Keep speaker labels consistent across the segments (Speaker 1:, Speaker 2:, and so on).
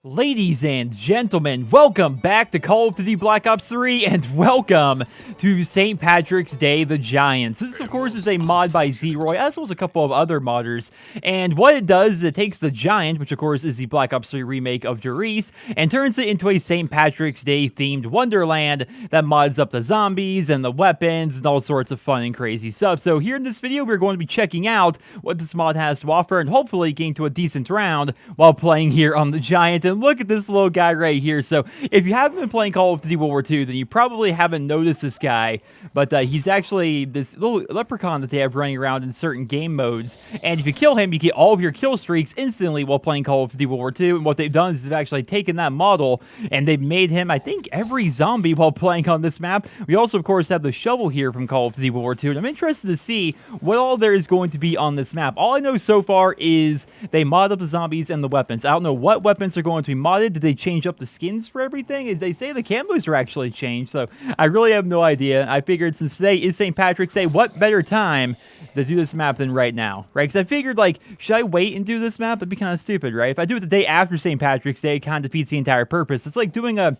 Speaker 1: Ladies and gentlemen, welcome back to Call of Duty Black Ops 3, and welcome to St. Patrick's Day the Giants. This, of course, is a mod by Zeroy, as well as a couple of other modders, and what it does is it takes the Giant, which, of course, is the Black Ops 3 remake of Riese, and turns it into a St. Patrick's Day-themed wonderland that mods up the zombies and the weapons and all sorts of fun and crazy stuff. So here in this video, we're going to be checking out what this mod has to offer, and hopefully getting to a decent round while playing here on the Giant. And look at this little guy right here. So if you haven't been playing Call of Duty World War II, then you probably haven't noticed this guy, but he's actually this little leprechaun that they have running around in certain game modes, and if you kill him, you get all of your kill streaks instantly while playing Call of Duty World War II. And what they've done is they've actually taken that model and they've made him, I think, every zombie while playing on this map. We also, of course, have the shovel here from Call of Duty World War II, and I'm interested to see what all there is going to be on this map. All I know so far is they mod up the zombies and the weapons. I don't know what weapons are going to be modded. Did they change up the skins for everything? They say the camos are actually changed, so I really have no idea. I figured since today is St. Patrick's Day, what better time to do this map than right now, right? Because I figured, like, should I wait and do this map? That'd be kind of stupid, right? If I do it the day after St. Patrick's Day, it kind of defeats the entire purpose. It's like doing a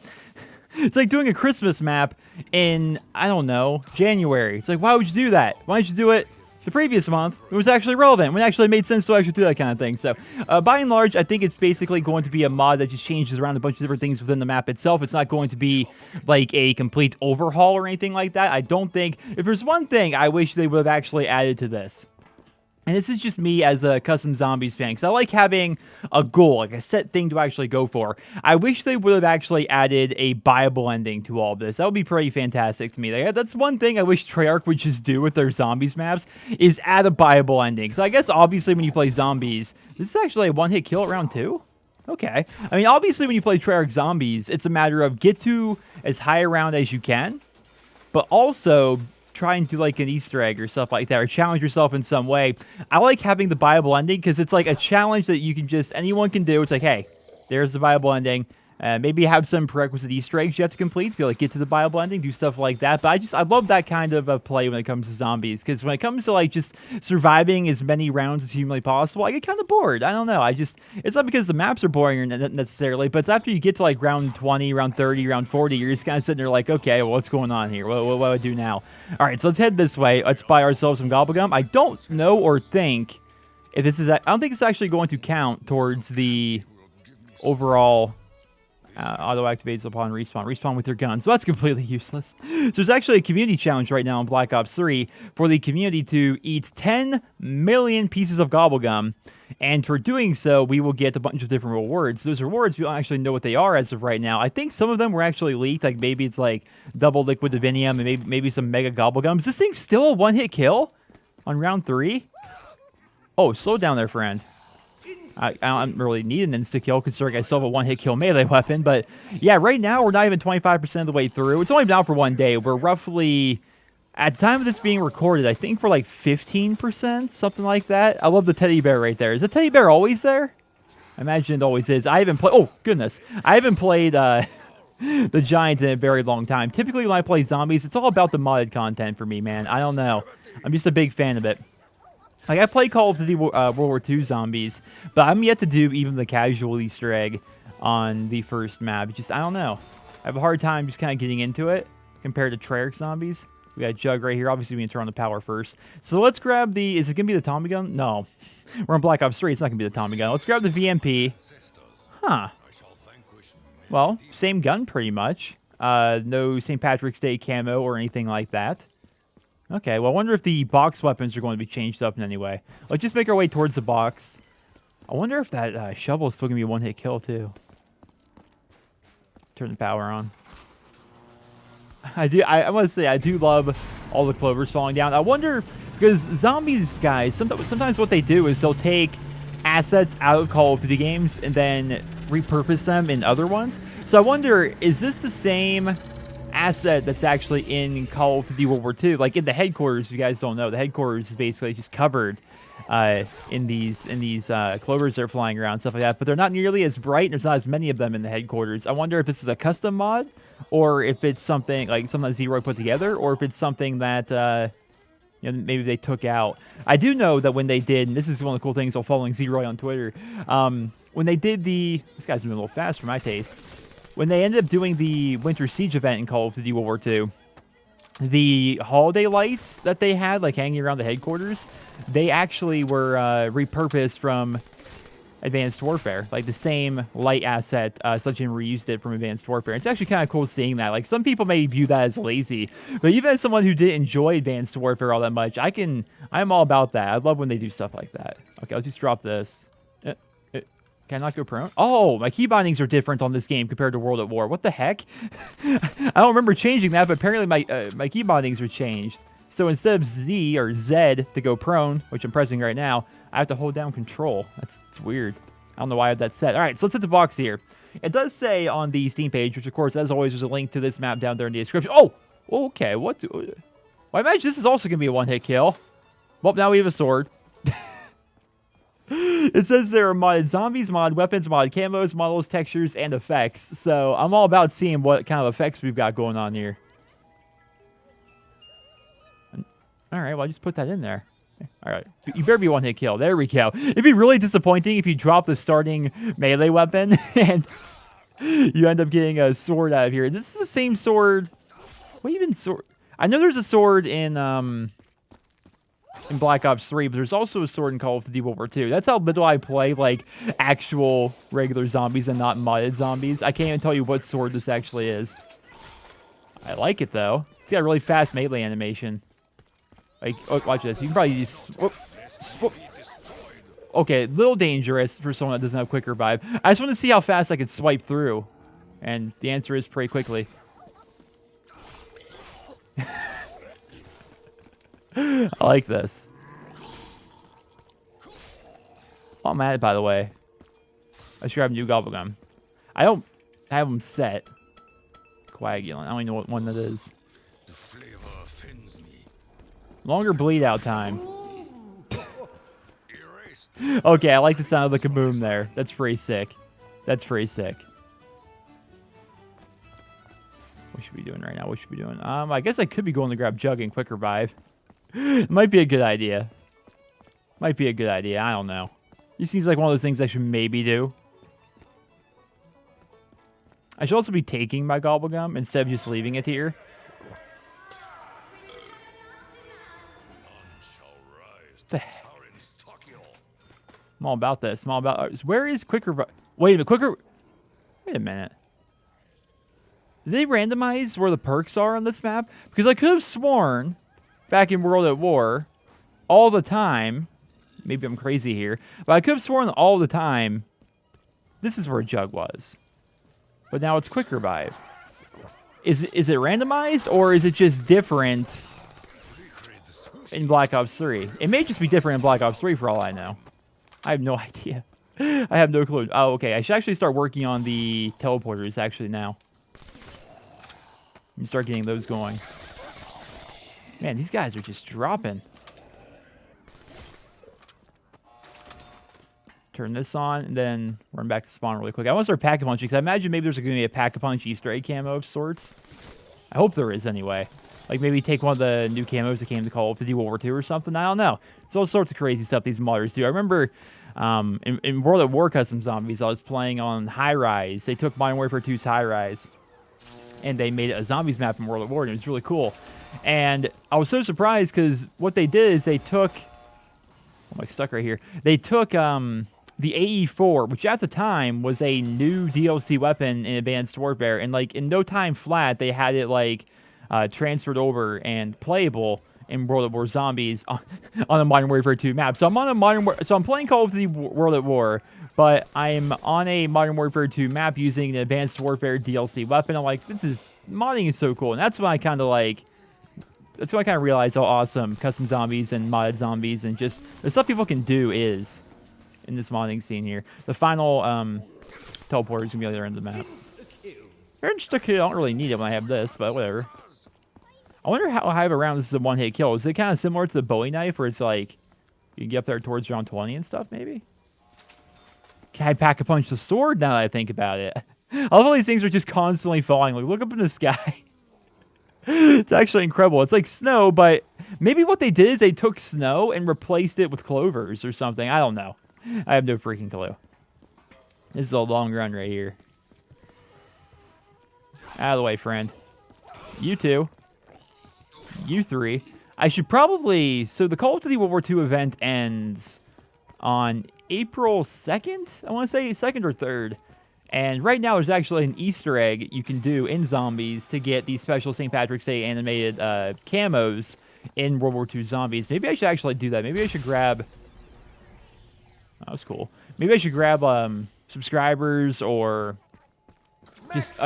Speaker 1: Christmas map in, I don't know, January. It's like, why would you do that? Why don't you do it the previous month? It was actually relevant. It actually made sense to actually do that kind of thing. So, by and large, I think it's basically going to be a mod that just changes around a bunch of different things within the map itself. It's not going to be like a complete overhaul or anything like that. I don't think. If there's one thing I wish they would have actually added to this, and this is just me as a custom zombies fan, because I like having a goal, like a set thing to actually go for. I wish they would have actually added a buyable ending to all this. That would be pretty fantastic to me. Like, that's one thing I wish Treyarch would just do with their zombies maps, is add a buyable ending. So I guess obviously when you play zombies, this is actually a one-hit kill at round 2? Okay. I mean, obviously when you play Treyarch zombies, it's a matter of get to as high a round as you can, but also try and do like an Easter egg or stuff like that, or challenge yourself in some way. I like having the viable ending because it's like a challenge that you can just, anyone can do. It's like, hey, there's the viable ending. Maybe have some prerequisite Easter eggs you have to complete. Be like, get to the viable ending, do stuff like that. But I love that kind of play when it comes to zombies, because when it comes to like just surviving as many rounds as humanly possible, I get kind of bored. I don't know. It's not because the maps are boring or necessarily, but it's after you get to like round 20, round 30, round 40, you're just kind of sitting there like, okay, well, what's going on here? What do I do now? All right, so let's head this way. Let's buy ourselves some gobblegum. I don't know or think if this is, I don't think it's actually going to count towards the overall auto activates upon respawn. Respawn with your gun. So that's completely useless. So there's actually a community challenge right now in Black Ops 3 for the community to eat 10 million pieces of gobblegum. And for doing so, we will get a bunch of different rewards. Those rewards, we don't actually know what they are as of right now. I think some of them were actually leaked. Like maybe it's like double liquid divinium and maybe some mega gobblegum. Is this thing still a one-hit kill on round 3? Oh, slow down there, friend. I don't really need an insta-kill considering I still have a one-hit kill melee weapon, but yeah, right now we're not even 25% of the way through. It's only been out for one day. We're roughly, at the time of this being recorded, I think we're like 15%, something like that. I love the teddy bear right there. Is the teddy bear always there? I imagine it always is. I haven't played, oh goodness, I haven't played the Giant in a very long time. Typically when I play zombies, it's all about the modded content for me, man. I don't know. I'm just a big fan of it. Like, I play Call of Duty World War II zombies, but I'm yet to do even the casual Easter egg on the first map. Just, I don't know. I have a hard time just kind of getting into it compared to Treyarch zombies. We got Jug right here. Obviously, we can turn on the power first. So let's grab the, is it going to be the Tommy gun? No. We're on Black Ops 3. It's not going to be the Tommy gun. Let's grab the VMP. Huh. Well, same gun pretty much. No St. Patrick's Day camo or anything like that. Okay, well, I wonder if the box weapons are going to be changed up in any way. Let's just make our way towards the box. I wonder if that shovel is still going to be a one-hit kill, too. Turn the power on. I must say, I do love all the clovers falling down. I wonder, because zombies, guys, sometimes what they do is they'll take assets out of Call of Duty games and then repurpose them in other ones. So I wonder, is this the same asset that's actually in Call of Duty World War II? Like in the headquarters, if you guys don't know, the headquarters is basically just covered in these clovers that are flying around, stuff like that, but they're not nearly as bright, and there's not as many of them in the headquarters. I wonder if this is a custom mod, or if it's something like something that Zeroy put together, or if it's something that maybe they took out. I do know that when they did, and this is one of the cool things while following Zeroy on Twitter, when they did this guy's moving a little fast for my taste. When they ended up doing the Winter Siege event in Call of Duty World War II, the holiday lights that they had, like hanging around the headquarters, they actually were repurposed from Advanced Warfare. Like the same light asset, Sledgehammer reused it from Advanced Warfare. It's actually kind of cool seeing that. Like some people may view that as lazy, but even as someone who didn't enjoy Advanced Warfare all that much, I'm all about that. I love when they do stuff like that. Okay, let's just drop this. Can I not go prone? Oh, my key bindings are different on this game compared to World at War. What the heck? I don't remember changing that, but apparently my key bindings are changed. So instead of Z or Z to go prone, which I'm pressing right now, I have to hold down control. It's weird. I don't know why I have that set. All right, so let's hit the box here. It does say on the Steam page, which of course, as always, there's a link to this map down there in the description. Oh, okay. Well, I imagine this is also going to be a one-hit kill. Well, now we have a sword. It says there are modded zombies, modded weapons, modded camos, models, textures, and effects. So I'm all about seeing what kind of effects we've got going on here. All right, well, I just put that in there. All right, you better be one-hit kill. There we go. It'd be really disappointing if you drop the starting melee weapon and you end up getting a sword out of here. This is the same sword. What even sword? I know there's a sword in Black Ops 3, but there's also a sword in Call of Duty World War II. That's how little I play, like, actual regular zombies and not modded zombies. I can't even tell you what sword this actually is. I like it, though. It's got a really fast melee animation. Like, oh, watch this. You can probably just... Okay, a little dangerous for someone that doesn't have quick revive. I just want to see how fast I can swipe through. And the answer is pretty quickly. I like this. Oh, I'm at it, by the way. I should grab a new gobble gum. I don't have them set. Coagulant. I don't even know what one that is.
Speaker 2: The flavor offends me.
Speaker 1: Longer bleed out time. Okay, I like the sound of the kaboom there. That's pretty sick. That's pretty sick. What should we be doing right now? What should we be doing? I guess I could be going to grab Jug and quick revive. Might be a good idea. Might be a good idea. I don't know. It seems like one of those things I should maybe do. I should also be taking my gobblegum instead of just leaving it here. The heck? I'm all about this. I'm all about... Where is quick revive? Wait a minute. Wait a minute. Did they randomize where the perks are on this map? Because I could have sworn... back in World at War, all the time, maybe I'm crazy here, but I could have sworn all the time, this is where Jug was. But now it's quick revive. Is it randomized, or is it just different in Black Ops 3? It may just be different in Black Ops 3 for all I know. I have no idea. I have no clue. Oh, okay. I should actually start working on the teleporters actually now. And start getting those going. Man, these guys are just dropping. Turn this on, and then run back to spawn really quick. I want to start pack-a-punching, because I imagine maybe there's going to be a pack-a-punch Easter egg camo of sorts. I hope there is, anyway. Like, maybe take one of the new camos that came to Call of Duty World War II or something. I don't know. It's all sorts of crazy stuff these modders do. I remember in World at War Custom Zombies, I was playing on High Rise. They took Modern Warfare 2's High Rise, and they made a zombies map in World at War, and it was really cool. And I was so surprised because what they did is they took... I'm like stuck right here. They took the AE-4, which at the time was a new DLC weapon in Advanced Warfare. And like in no time flat, they had it like transferred over and playable in World at War Zombies on a Modern Warfare 2 map. So I'm on a I'm playing Call of Duty World at War, but I'm on a Modern Warfare 2 map using an Advanced Warfare DLC weapon. I'm like, modding is so cool. And that's when I kind of like... That's when I kind of realized how awesome custom zombies and modded zombies and just the stuff people can do is in this modding scene here. The final teleporter is going to be on the other end of the map. Insta-kill. I don't really need it when I have this, but whatever. I wonder how high of a round this is a one-hit kill. Is it kind of similar to the Bowie knife where it's like you can get up there towards round 20 and stuff, maybe? Can I pack-a-punch the sword now that I think about it? All of these things are just constantly falling. Like, look up in the sky. It's actually incredible. It's like snow, but maybe what they did is they took snow and replaced it with clovers or something. I don't know. I have no freaking clue. This is a long run right here. Out of the way, friend. You two. You three. I should probably... So the Call of Duty World War II event ends on April 2nd? I want to say 2nd or 3rd. And right now there's actually an Easter egg you can do in Zombies to get these special St. Patrick's Day animated camos in World War II Zombies. Maybe I should actually do that. Maybe I should grab... That was cool. Maybe I should grab subscribers or just...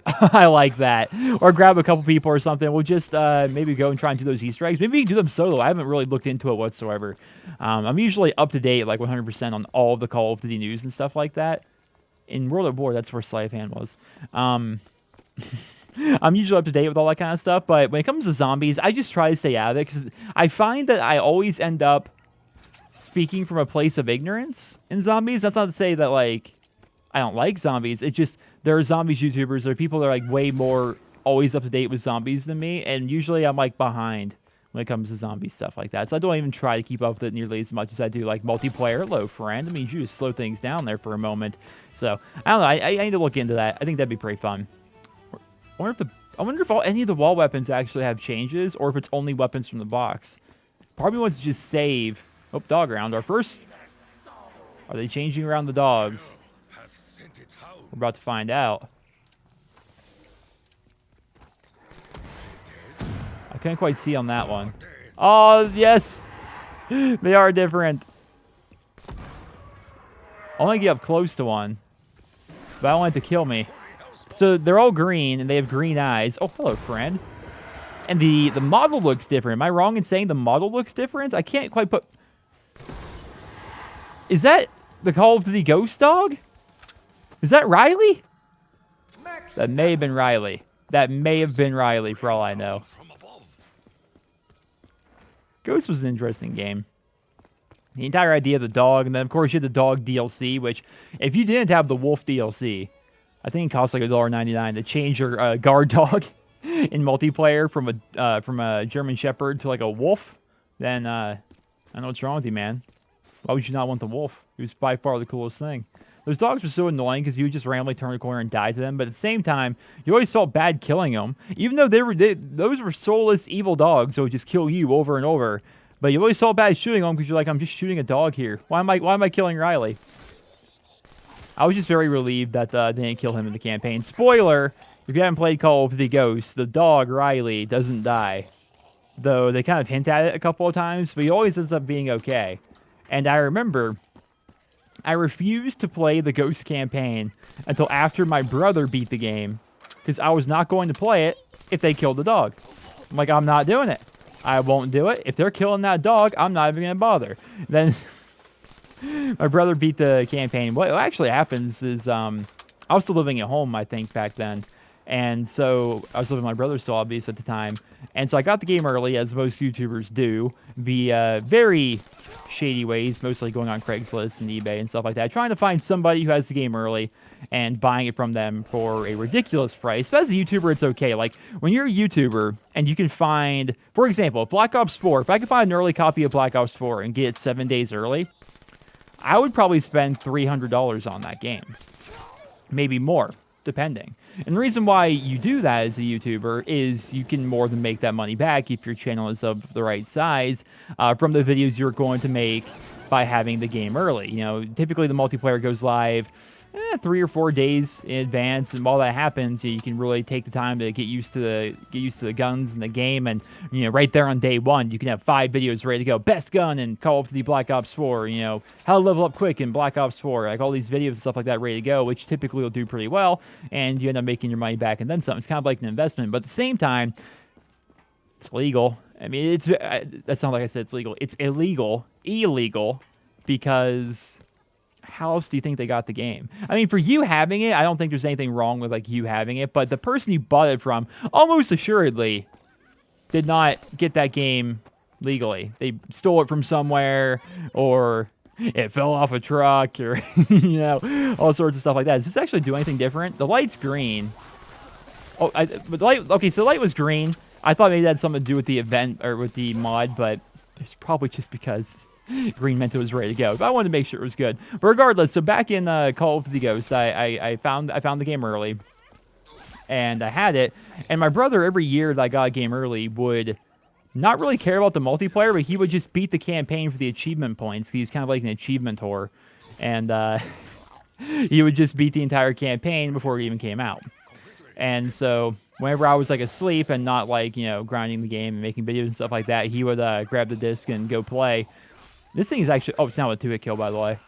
Speaker 1: I like that. Or grab a couple people or something. We'll just maybe go and try and do those Easter eggs. Maybe we can do them solo. I haven't really looked into it whatsoever. I'm usually up to date, like 100% on all of the Call of Duty news and stuff like that. In World of War, that's where Sleight of Hand was. I'm usually up to date with all that kind of stuff, but when it comes to zombies, I just try to stay out of it because I find that I always end up speaking from a place of ignorance in zombies. That's not to say that, like, I don't like zombies. It's just there are zombies YouTubers. There are people that are like way more always up to date with zombies than me, and usually I'm like behind when it comes to zombie stuff like that. So I don't even try to keep up with it nearly as much as I do like multiplayer. Hello, friend. I mean, you just slow things down there for a moment. So I don't know. I need to look into that. I think that'd be pretty fun. I wonder if any of the wall weapons actually have changes, or if it's only weapons from the box. Probably wants to just save. Oh, dog round. Our first. Are they changing around the dogs? We're about to find out. I couldn't quite see on that one. Oh, yes. They are different. I want to get up close to one, but I don't want it to kill me. So they're all green, and they have green eyes. Oh, hello, friend. And the model looks different. Am I wrong in saying the model looks different? I can't quite put... Is that the Call of Duty Ghost dog? Is that Riley? That may have been Riley. That may have been Riley, for all I know. Ghost was an interesting game. The entire idea of the dog, and then, of course, you had the dog DLC, which, if you didn't have the wolf DLC, I think it costs like $1.99 to change your guard dog in multiplayer from a German Shepherd to like a wolf, then I don't know what's wrong with you, man. Why would you not want the wolf? It was by far the coolest thing. Those dogs were so annoying because you would just randomly turn a corner and die to them, but at the same time, you always felt bad killing them, even though those were soulless evil dogs that would just kill you over and over. But you always felt bad shooting them because you're like, I'm just shooting a dog here. Why am I killing Riley? I was just very relieved that they didn't kill him in the campaign. Spoiler: if you haven't played Call of Duty Ghosts, the dog Riley doesn't die, though they kind of hint at it a couple of times, but he always ends up being okay. And I remember I refused to play the Ghost campaign until after my brother beat the game, because I was not going to play it if they killed the dog. I'm like, I'm not doing it. I won't do it. If they're killing that dog, I'm not even going to bother. Then my brother beat the campaign. What actually happens is I was still living at home, I think, back then. And so I was living with my brother still, obviously, at the time. And so I got the game early, as most YouTubers do, via very shady ways, mostly going on Craigslist and eBay and stuff like that, trying to find somebody who has the game early and buying it from them for a ridiculous price. But as a YouTuber, it's okay. Like, when you're a YouTuber and you can find, for example, Black Ops 4, if I could find an early copy of Black Ops 4 and get it 7 days early, I would probably spend $300 on that game. Maybe more, depending. And the reason why you do that as a YouTuber is you can more than make that money back if your channel is of the right size from the videos you're going to make by having the game early. You know, typically the multiplayer goes live 3 or 4 days in advance, and while that happens, you can really take the time to get used to the guns and the game. And you know, right there on day one, you can have 5 videos ready to go. Best gun in Call of Duty Black Ops 4. You know, how to level up quick in Black Ops 4. Like all these videos and stuff like that ready to go, which typically will do pretty well, and you end up making your money back and then some. It's kind of like an investment, but at the same time, it's legal. I mean, it's that's not like I said it's legal. It's illegal, because how else do you think they got the game? I mean, for you having it, I don't think there's anything wrong with like you having it, but the person you bought it from almost assuredly did not get that game legally. They stole it from somewhere, or it fell off a truck, or you know, all sorts of stuff like that. Does this actually do anything different? The light's green. Oh, but the light. Okay, so the light was green. I thought maybe that had something to do with the event or with the mod, but it's probably just because green meant it was ready to go. But I wanted to make sure it was good. But regardless, so back in Call of Duty Ghosts, I found the game early, and I had it. And my brother, every year that I got a game early, would not really care about the multiplayer, but he would just beat the campaign for the achievement points. He's kind of like an achievement whore, and he would just beat the entire campaign before it even came out. And so whenever I was like asleep and not like, you know, grinding the game and making videos and stuff like that, he would grab the disc and go play. This thing is actually, oh, it's now a 2-hit kill, by the way.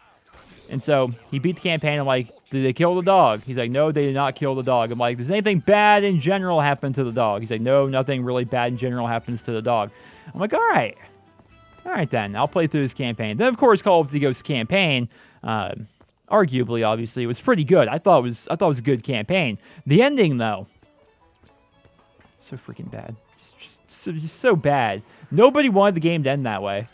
Speaker 1: And so he beat the campaign. I'm like, did they kill the dog? He's like, no, they did not kill the dog. I'm like, does anything bad in general happen to the dog? He's like, no, nothing really bad in general happens to the dog. I'm like, all right then, I'll play through this campaign. Then of course, Call of Duty Ghosts campaign, arguably, obviously, it was pretty good. I thought it was a good campaign. The ending, though, so freaking bad, just so bad. Nobody wanted the game to end that way.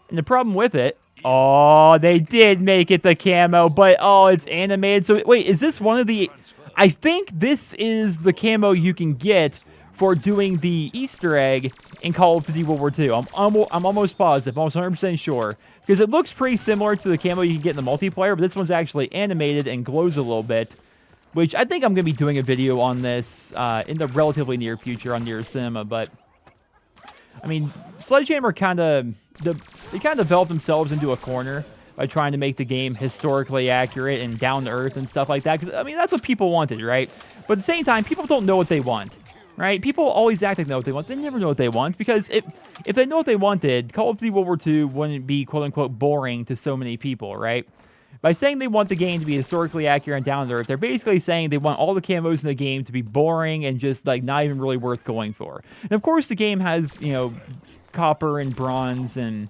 Speaker 1: And the problem with it, oh, they did make it the camo, but oh, it's animated. So wait, is this one of the? I think this is the camo you can get for doing the Easter egg in Call of Duty World War II. I'm almost positive, almost 100% sure, because it looks pretty similar to the camo you can get in the multiplayer, but this one's actually animated and glows a little bit, which I think I'm going to be doing a video on this in the relatively near future on Near Cinema. But I mean, Sledgehammer kind of developed themselves into a corner by trying to make the game historically accurate and down to earth and stuff like that. Because I mean, that's what people wanted, right? But at the same time, people don't know what they want, right? People always act like they know what they want. They never know what they want, because if they know what they wanted, Call of Duty World War II wouldn't be quote unquote boring to so many people, right? By saying they want the game to be historically accurate and down to earth, they're basically saying they want all the camos in the game to be boring and just like not even really worth going for. And of course, the game has, you know, copper and bronze and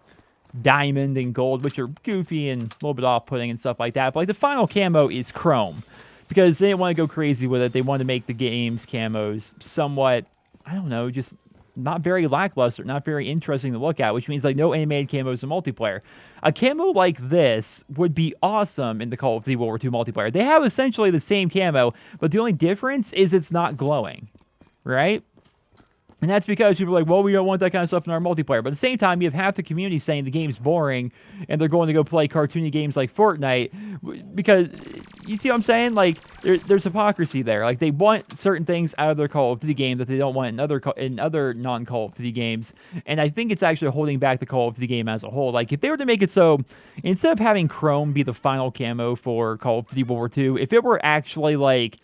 Speaker 1: diamond and gold, which are goofy and a little bit off-putting and stuff like that. But like the final camo is chrome, because they didn't want to go crazy with it. They wanted to make the game's camos somewhat, I don't know, just not very lackluster, not very interesting to look at, which means like no animated camos in multiplayer. A camo like this would be awesome in the Call of Duty World War II multiplayer. They have essentially the same camo, but the only difference is it's not glowing, right? And that's because people are like, well, we don't want that kind of stuff in our multiplayer. But at the same time, you have half the community saying the game's boring, and they're going to go play cartoony games like Fortnite. Because, you see what I'm saying? Like, there's hypocrisy there. Like, they want certain things out of their Call of Duty game that they don't want in other non-Call of Duty games. And I think it's actually holding back the Call of Duty game as a whole. Like, if they were to make it so, instead of having Chrome be the final camo for Call of Duty World War II, if it were actually, like,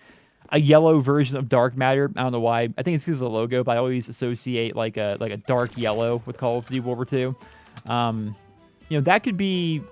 Speaker 1: a yellow version of dark matter. I don't know why. I think it's because of the logo, but I always associate like a dark yellow with Call of Duty World War II. You know, that'd be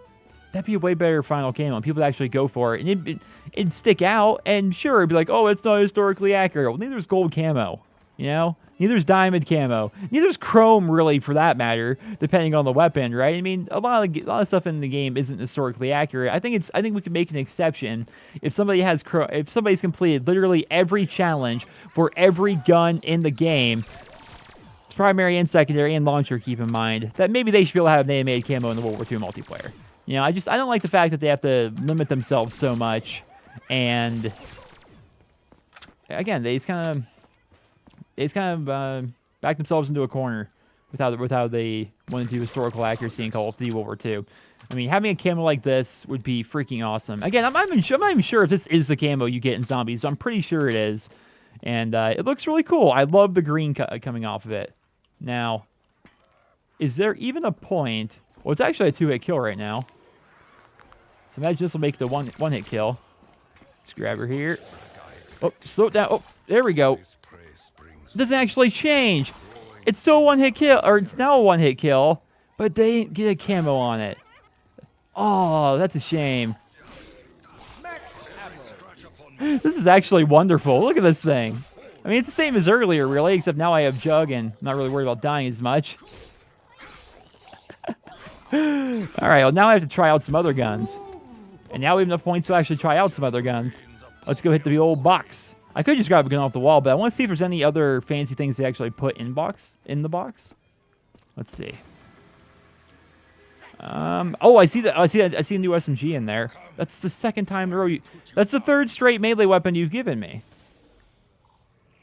Speaker 1: a way better final camo. People would actually go for it, and it'd stick out. And sure, it'd be like, oh, it's not historically accurate. Well, neither's gold camo. You know, neither's diamond camo. Neither's chrome, really, for that matter, depending on the weapon, right? I mean, a lot of stuff in the game isn't historically accurate. I think we can make an exception if if somebody's completed literally every challenge for every gun in the game, primary and secondary and launcher. Keep in mind that maybe they should be able to have an animated camo in the World War II multiplayer. You know, I don't like the fact that they have to limit themselves so much, and again, they kind of back themselves into a corner with how they want to do historical accuracy in Call of Duty World War II. I mean, having a camo like this would be freaking awesome. Again, I'm not even sure if this is the camo you get in Zombies, so I'm pretty sure it is. And it looks really cool. I love the green coming off of it. Now, is there even a point? Well, it's actually a 2-hit kill right now. So imagine this will make the one-hit kill. Let's grab her here. Oh, slow it down. Oh, there we go. It doesn't actually change. It's still a one-hit kill, or it's now a one-hit kill, but they didn't get a camo on it. Oh, that's a shame. This is actually wonderful. Look at this thing. I mean, it's the same as earlier, really, except now I have Jug, and I'm not really worried about dying as much. All right, well, now I have to try out some other guns. And now we have enough points to actually try out some other guns. Let's go hit the old box. I could just grab a gun off the wall, but I want to see if there's any other fancy things they actually put in the box. Let's see. Oh, I see a new SMG in there. That's the second time in a row. That's the third straight melee weapon you've given me.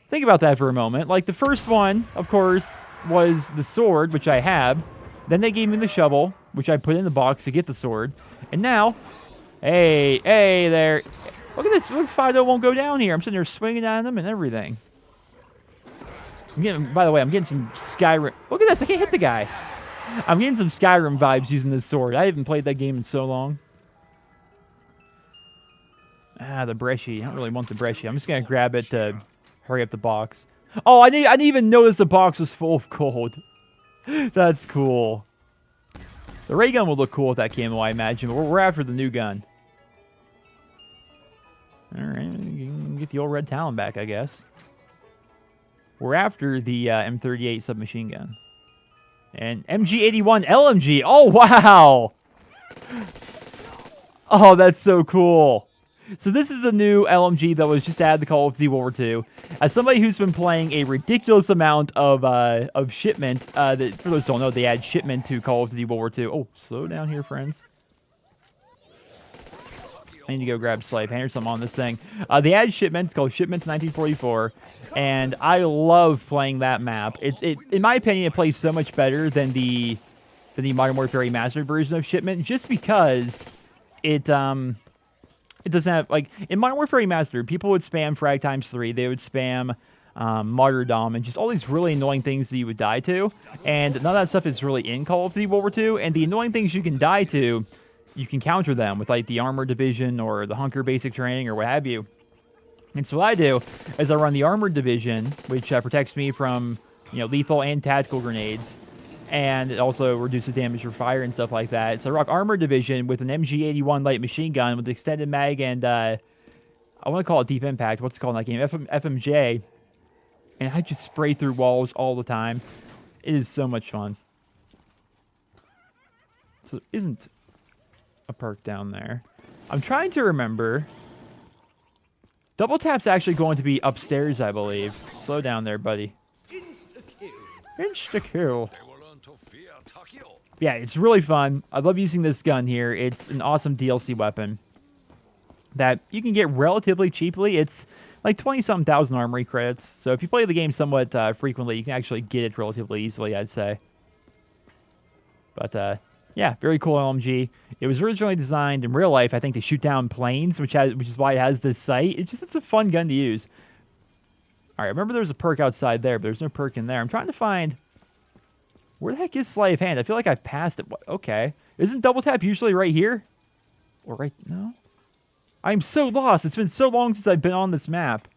Speaker 1: Think about that for a moment. Like, the first one, of course, was the sword, which I have. Then they gave me the shovel, which I put in the box to get the sword. And now, hey there. Look at this. Look, Fido won't go down here. I'm sitting there swinging at him and everything. By the way, I'm getting some Skyrim. Look at this. I can't hit the guy. I'm getting some Skyrim vibes using this sword. I haven't played that game in so long. Ah, the Bresci. I don't really want the Bresci. I'm just going to grab it to hurry up the box. Oh, I didn't even notice the box was full of gold. That's cool. The ray gun will look cool with that camo, I imagine, but we're after the new gun. Alright, get the old red Talon back, I guess. We're after the M38 submachine gun. And MG81 LMG. Oh, wow! Oh, that's so cool. So this is the new LMG that was just added to Call of Duty World War II. As somebody who's been playing a ridiculous amount of Shipment, for those who don't know, they add Shipment to Call of Duty World War II. Oh, slow down here, friends. I need to go grab Slave Hand or something on this thing. They add Shipment. It's called Shipment 1944, and I love playing that map. In my opinion, it plays so much better than the Modern Warfare Remastered version of Shipment, just because it doesn't have, like, in Modern Warfare Remastered, people would spam Frag times 3, they would spam Martyrdom, and just all these really annoying things that you would die to, and none of that stuff is really in Call of Duty World War II, and the annoying things you can die to, you can counter them with, like, the Armor Division or the Hunker Basic Training or what have you. And so what I do is I run the Armored Division, which protects me from, lethal and tactical grenades, and it also reduces damage for fire and stuff like that. So I rock Armored Division with an MG81 light machine gun with extended mag and, I want to call it Deep Impact. What's it called in that game? FMJ. And I just spray through walls all the time. It is so much fun. So there isn't a perk down there. I'm trying to remember. Double tap's actually going to be upstairs, I believe. Slow down there, buddy. Insta-kill. Yeah, it's really fun. I love using this gun here. It's an awesome DLC weapon that you can get relatively cheaply. It's like 20-something thousand armory credits. So if you play the game somewhat frequently, you can actually get it relatively easily, I'd say. But yeah, very cool LMG. It was originally designed in real life, I think, to shoot down planes, which is why it has this sight. It's a fun gun to use. All right, remember there's a perk outside there, but there's no perk in there. I'm trying to find... Where the heck is Sleight of Hand? I feel like I've passed it. Okay. Isn't double tap usually right here? Or right... No? I'm so lost. It's been so long since I've been on this map.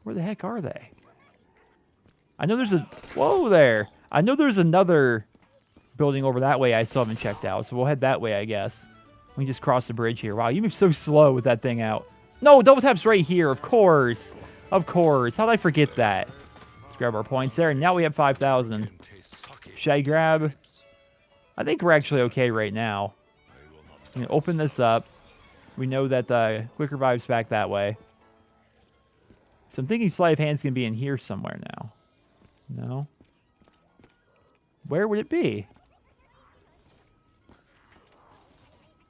Speaker 1: Where the heck are they? I know there's a... Whoa there. I know there's another building over that way I still haven't checked out. So we'll head that way, I guess. We can just cross the bridge here. Wow, you move so slow with that thing out. No, double tap's right here. Of course. Of course. How did I forget that? Let's grab our points there. And now we have 5,000. Should I grab... I think we're actually okay right now. I'm going to open this up. We know that Quick Revive's back that way. So I'm thinking Sleight of Hand's going to be in here somewhere now. No? Where would it be?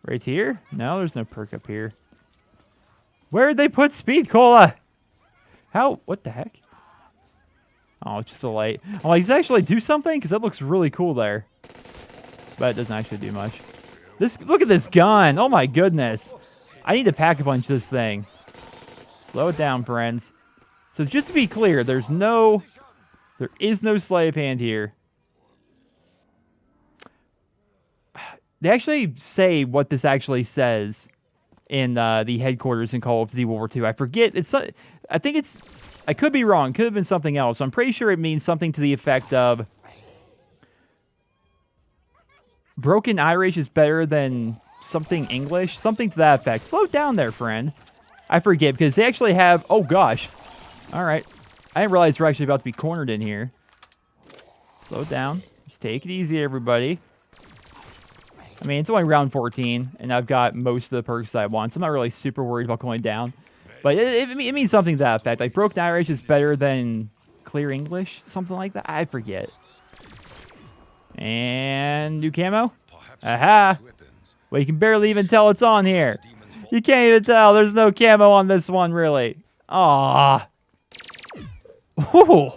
Speaker 1: Right here? No, there's no perk up here. Where did they put Speed Cola? How? What the heck? Oh, it's just a light. I'm like, does it actually do something? Because that looks really cool there. But it doesn't actually do much. Look at this gun. Oh my goodness. I need to pack a punch this thing. Slow it down, friends. So just to be clear, there is no Sleight of Hand here. They actually say what this actually says in the headquarters in Call of Duty World War II. I forget. I think it's... I could be wrong. Could have been something else. I'm pretty sure it means something to the effect of... Broken Irish is better than something English. Something to that effect. Slow down there, friend. I forget, because they actually have... Oh, gosh. All right. I didn't realize we're actually about to be cornered in here. Slow down. Just take it easy, everybody. I mean, it's only round 14, and I've got most of the perks that I want, so I'm not really super worried about going down. But it means something to that effect. Like, Broken Irish is better than Clear English, something like that. I forget. And new camo. Aha! Well, you can barely even tell it's on here. You can't even tell. There's no camo on this one, really. Aww. Ooh.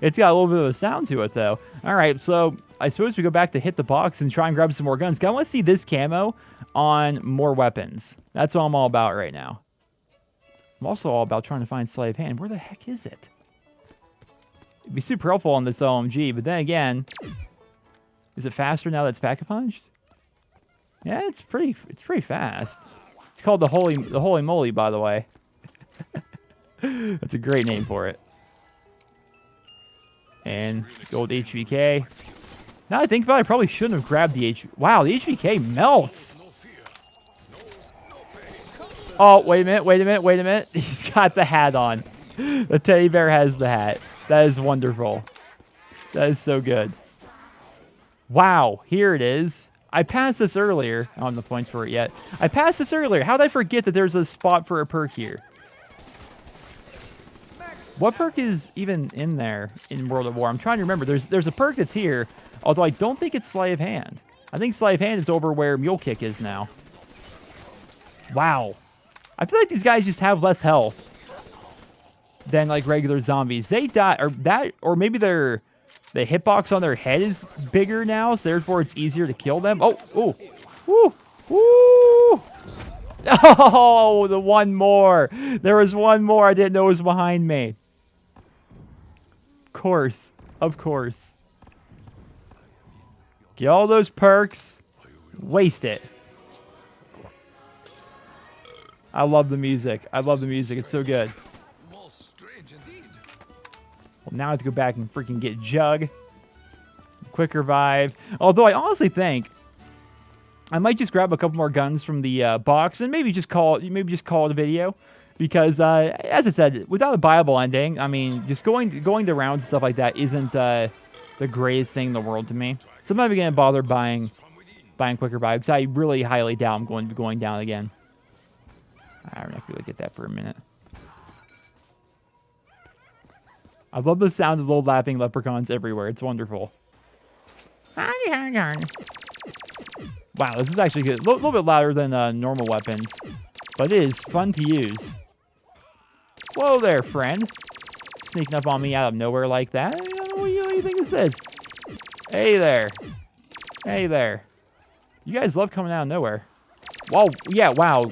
Speaker 1: It's got a little bit of a sound to it, though. All right, so I suppose we go back to hit the box and try and grab some more guns. I want to see this camo on more weapons. That's what I'm all about right now. I'm also all about trying to find Slave Hand. Where the heck is it? It'd be super helpful on this LMG, but then again, is it faster now that it's pack-a-punched? Yeah, it's pretty fast. It's called the Holy Moly, by the way. That's a great name for it. And gold HVK. Now I think about it, I probably shouldn't have grabbed the Wow, the HVK melts. Oh, wait a minute. He's got the hat on. The teddy bear has the hat. That is wonderful. That is so good. Wow, here it is. I passed this earlier. I don't have the points for it yet. I passed this earlier. How did I forget that there's a spot for a perk here? What perk is even in there in World of War? I'm trying to remember. There's a perk that's here, although I don't think it's Slave Hand. I think Slave Hand is over where Mule Kick is now. Wow. I feel like these guys just have less health than like regular zombies. They die, or maybe the hitbox on their head is bigger now, so therefore it's easier to kill them. Oh, woo, woo. Oh, the one more. There was one more I didn't know was behind me. Of course. Get all those perks. Waste it. I love the music. It's so good. Well, now I have to go back and freaking get Jug. Quick revive. Although I honestly think I might just grab a couple more guns from the box and maybe just call it a video. Because, as I said, without a viable ending, I mean, just going to rounds and stuff like that isn't the greatest thing in the world to me. So I'm not even going to bother buying quick revive because I really highly doubt I'm going to be going down again. I'm not going to get that for a minute. I love the sound of little lapping leprechauns everywhere. It's wonderful. Wow, this is actually good. A little bit louder than normal weapons, but it is fun to use. Whoa there, friend. Sneaking up on me out of nowhere like that. I don't know what you think this is. Hey there. You guys love coming out of nowhere. Whoa, yeah, wow.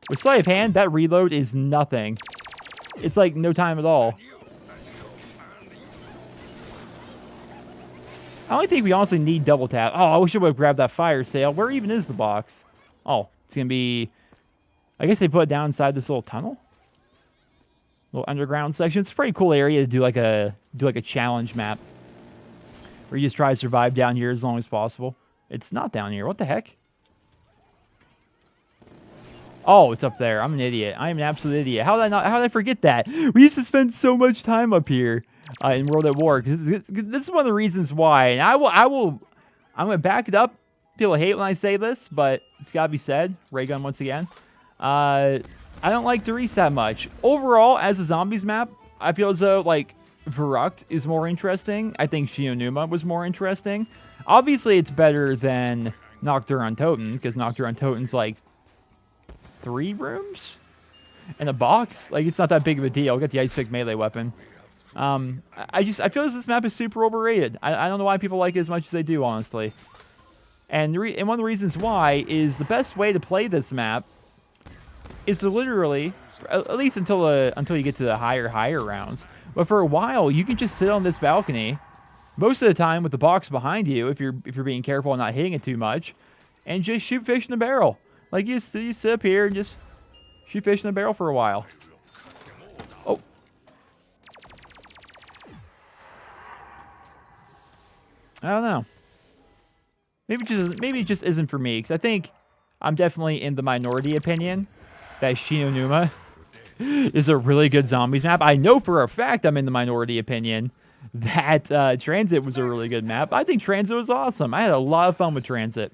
Speaker 1: With Sleight of Hand, that reload is nothing. It's like no time at all. I only think we honestly need double tap. Oh, I wish I would have grabbed that fire sale. Where even is the box? Oh, it's going to be... I guess they put it down inside this little tunnel. Little underground section. It's a pretty cool area to do like a challenge map. Where you just try to survive down here as long as possible. It's not down here. What the heck? Oh, it's up there. I'm an idiot. I am an absolute idiot. How did I forget that? We used to spend so much time up here in World at War. This is one of the reasons why. And I'm going to back it up. People hate when I say this, but it's got to be said. Ray gun once again. I don't like Riese that much. Overall, as a zombies map, I feel as though, like, Verrucht is more interesting. I think Shionuma was more interesting. Obviously, it's better than Noctur on Toten, because Noctur on Toten's, like, 3 rooms? And a box? Like, it's not that big of a deal. Got the Ice Pick melee weapon. I feel as this map is super overrated. I don't know why people like it as much as they do, honestly. And one of the reasons why is the best way to play this map is to literally, at least until you get to the higher rounds, but for a while you can just sit on this balcony, most of the time with the box behind you, if you're being careful and not hitting it too much, and just shoot fish in a barrel. Like you sit up here and just shoot fish in a barrel for a while. Oh. I don't know. Maybe it just isn't for me, because I think I'm definitely in the minority opinion that Shionuma is a really good zombies map. I know for a fact I'm in the minority opinion that Transit was a really good map. I think Transit was awesome. I had a lot of fun with Transit.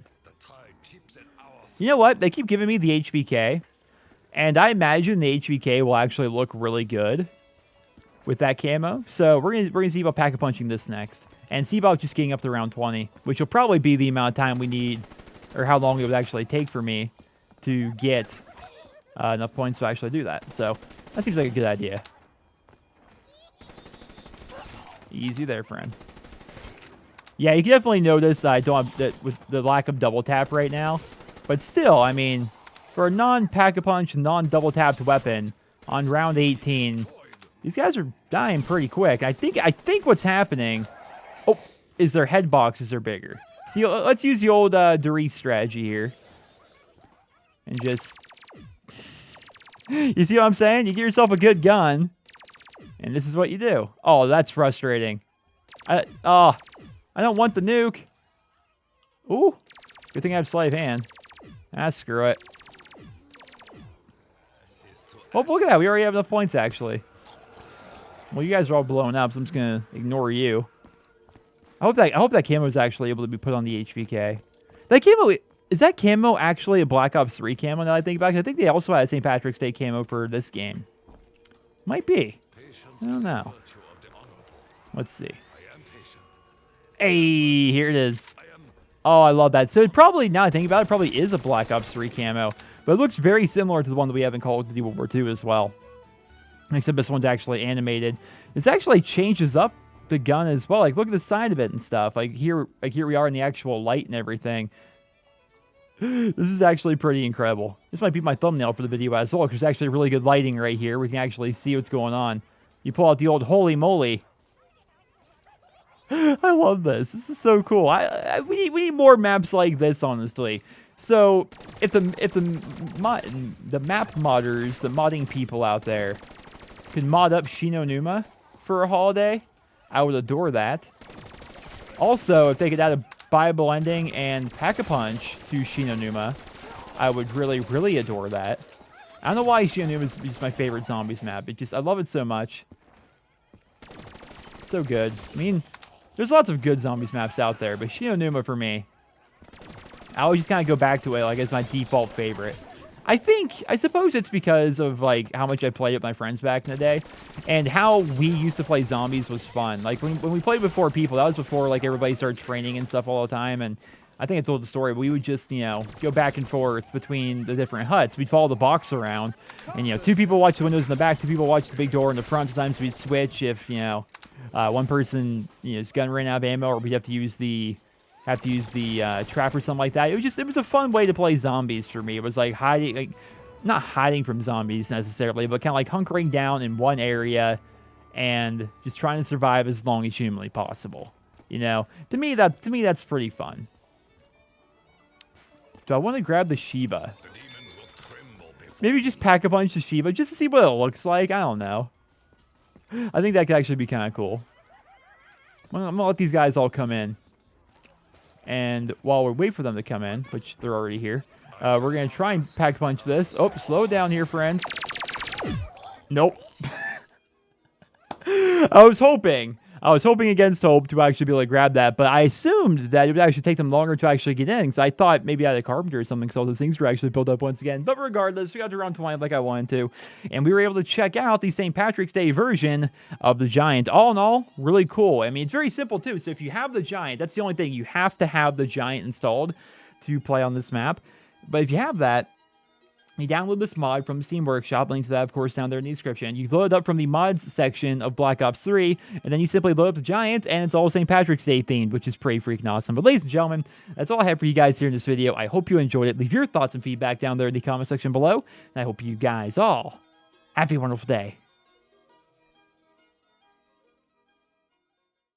Speaker 1: You know what? They keep giving me the HVK, and I imagine the HVK will actually look really good with that camo. So we're gonna see about pack-a-punching this next, and see about just getting up to round 20, which will probably be the amount of time we need, or how long it would actually take for me to get enough points to actually do that. So that seems like a good idea. Easy there, friend. Yeah, you can definitely notice I don't have that with the lack of double tap right now. But still, I mean, for a non-pack-a-punch, non-double-tapped weapon on round 18, these guys are dying pretty quick. I think what's happening, is their head boxes are bigger. See, let's use the old Riese strategy here. And just... You see what I'm saying? You get yourself a good gun, and this is what you do. Oh, that's frustrating. I don't want the nuke. Ooh, good thing I have sleight of hand. Ah, screw it. Oh, look at that. We already have enough points, actually. Well, you guys are all blown up, so I'm just going to ignore you. I hope that camo is actually able to be put on the HVK. That camo... Is that camo actually a Black Ops 3 camo now I think about it? I think they also had a St. Patrick's Day camo for this game. Might be. I don't know. Let's see. Hey, here it is. Oh, I love that. So it probably, now I think about it, probably is a Black Ops 3 camo. But it looks very similar to the one that we have in Call of Duty World War II as well. Except this one's actually animated. This actually changes up the gun as well. Like, look at the side of it and stuff. Like here we are in the actual light and everything. This is actually pretty incredible. This might be my thumbnail for the video as well, because there's actually really good lighting right here. We can actually see what's going on. You pull out the old holy moly. I love this. This is so cool. We need more maps like this, honestly. So if the map modders, the modding people out there, could mod up Shinonuma for a holiday, I would adore that. Also, if they could add a Bible ending and Pack-a-Punch to Shinonuma, I would really, really adore that. I don't know why Shinonuma is just my favorite zombies map. I love it so much. So good. I mean, there's lots of good zombies maps out there, but Shinonuma for me, I always just kind of go back to it like as my default favorite. I suppose it's because of like how much I played with my friends back in the day, and how we used to play zombies was fun. Like when we played with 4 people, that was before like everybody started training and stuff all the time. And I think I told the story, but we would just go back and forth between the different huts. We'd follow the box around, and 2 people watch the windows in the back, 2 people watch the big door in the front. Sometimes we'd switch if one person his gun ran out of ammo, or we'd have to use the trap or something like that. It was a fun way to play zombies for me. It was like hiding, not hiding from zombies necessarily, but kind of like hunkering down in one area and just trying to survive as long as humanly possible. To me that's pretty fun. Do I want to grab the Shiba? Maybe just pack a bunch of Shiba just to see what it looks like. I don't know. I think that could actually be kind of cool. I'm gonna let these guys all come in. And while we wait for them to come in, which they're already here, we're going to try and pack punch this. Oh, slow down here, friends. Nope. I was hoping against hope to actually be able to grab that, but I assumed that it would actually take them longer to actually get in, because I thought maybe I had a carpenter or something, so all those things were actually built up once again. But regardless, we got to round 20 like I wanted to, and we were able to check out the St. Patrick's Day version of the Giant. All in all, really cool. I mean, it's very simple too, so if you have the Giant, that's the only thing. You have to have the Giant installed to play on this map, but if you have that, you download this mod from the Steam Workshop, link to that, of course, down there in the description. You load it up from the mods section of Black Ops 3, and then you simply load up the Giant, and it's all St. Patrick's Day themed, which is pretty freaking awesome. But ladies and gentlemen, that's all I have for you guys here in this video. I hope you enjoyed it. Leave your thoughts and feedback down there in the comment section below, and I hope you guys all have a wonderful day.